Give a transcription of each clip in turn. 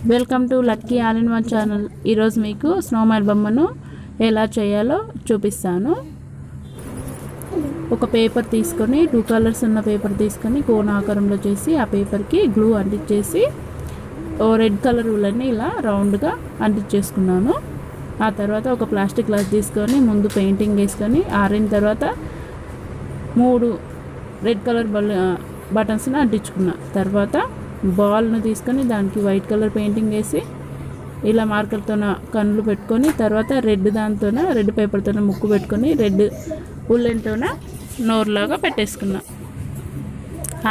Welcome to lucky all in one channel. ఈరోజు మీకు Snowman బొమ్మను ఎలా చేయాలో చూపిస్తాను. ఒక పేపర్ తీసుకొని 2 కలర్స్ ఉన్న పేపర్ తీసుకొని కోన్ ఆకారంలో చేసి ఆ పేపర్కి గ్లూ అంటించేసి రెడ్ కలర్ ఊలని ఇలా రౌండ్గా అంటించేసుకున్నాను. ఆ తర్వాత ఒక ప్లాస్టిక్ గ్లాస్ తీసుకొని ముందు పెయింటింగ్ వేసుకొని ఆరిన తర్వాత 3 రెడ్ కలర్ బటన్స్ని అంటించుకున్నా. తర్వాత బాల్ను తీసుకొని దానికి వైట్ కలర్ పెయింటింగ్ వేసి ఇలా మార్కర్తో కళ్ళు పెట్టుకొని తర్వాత రెడ్ పేపర్తో ముక్కు పెట్టుకొని రెడ్ ఉల్లెన్తో నోరులాగా పెట్టేసుకున్నా.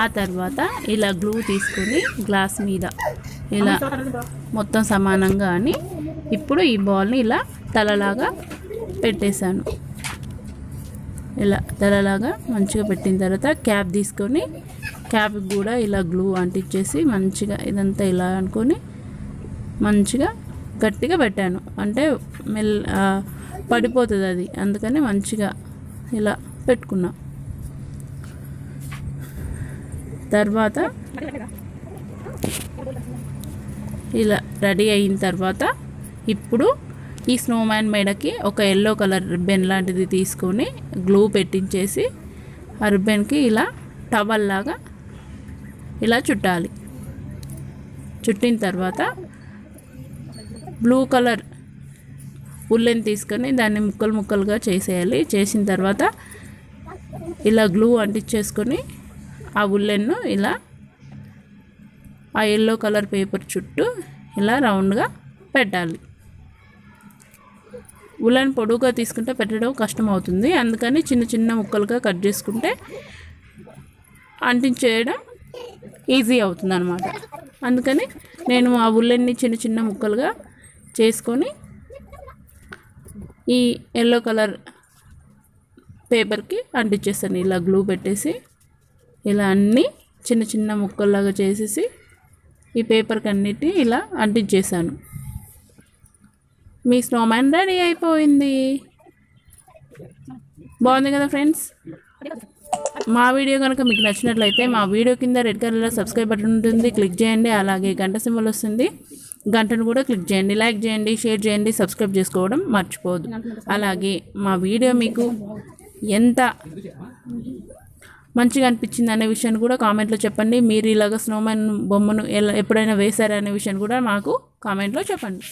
ఆ తర్వాత ఇలా గ్లూ తీసుకొని గ్లాస్ మీద ఇలా మొత్తం సమానంగా అని ఇప్పుడు ఈ బాల్ని ఇలా తలలాగా పెట్టేశాను. ఇలా తలలాగా మంచిగా పెట్టిన తర్వాత క్యాప్ తీసుకొని క్యాప్కి కూడా ఇలా గ్లూ అంటించేసి మంచిగా ఇదంతా ఇలా అనుకొని మంచిగా గట్టిగా పెట్టాను. అంటే పడిపోతుంది అది, అందుకని మంచిగా ఇలా పెట్టుకున్నా. తర్వాత ఇలా రెడీ అయిన తర్వాత ఇప్పుడు ఈ స్నోమ్యాన్ మెడకి ఒక ఎల్లో కలర్ రిబ్బన్ లాంటిది తీసుకొని గ్లూ పెట్టించేసి ఆ రిబ్బన్కి ఇలా టవల్ లాగా ఇలా చుట్టాలి. చుట్టిన తర్వాత బ్లూ కలర్ ఉల్లెన్ తీసుకొని దాన్ని ముక్కలు ముక్కలుగా చేసేయాలి. చేసిన తర్వాత ఇలా గ్లూ అంటించేసుకొని ఆ ఉల్లెన్ను ఇలా ఆ ఎల్లో కలర్ పేపర్ చుట్టూ ఇలా రౌండ్గా పెట్టాలి. ఉల్లెన్ పొడుగుగా తీసుకుంటే పెట్టడం కష్టం అవుతుంది, అందుకని చిన్న చిన్న ముక్కలుగా కట్ చేసుకుంటే అంటించేయడం ఈజీ అవుతుంది అన్నమాట. అందుకని నేను ఆ ఉల్లెన్ని చిన్న చిన్న ముక్కలుగా చేసుకొని ఈ ఎల్లో కలర్ పేపర్కి అంటించేస్తాను. ఇలా గ్లూ పెట్టేసి ఇలా అన్నీ చిన్న చిన్న ముక్కల్లాగా చేసేసి ఈ పేపర్కి అన్నిటిని ఇలా అంటించేసాను. మీ స్నోమ్యాన్ రెడీ అయిపోయింది. బాగుంది కదా ఫ్రెండ్స్? మా వీడియో కనుక మీకు నచ్చినట్లయితే మా వీడియో కింద రెడ్ కలర్లో సబ్స్క్రైబ్ బటన్ ఉంటుంది, క్లిక్ చేయండి. అలాగే గంట సింబల్ వస్తుంది, గంటను కూడా క్లిక్ చేయండి. లైక్ చేయండి, షేర్ చేయండి, సబ్స్క్రైబ్ చేసుకోవడం మర్చిపోవద్దు. అలాగే మా వీడియో మీకు ఎంత మంచిగా అనిపించింది అనే విషయాన్ని కూడా కామెంట్లో చెప్పండి. మీరు ఇలాగ స్నోమ్యాన్ బొమ్మను ఎప్పుడైనా వేశారనే విషయాన్ని కూడా మాకు కామెంట్లో చెప్పండి.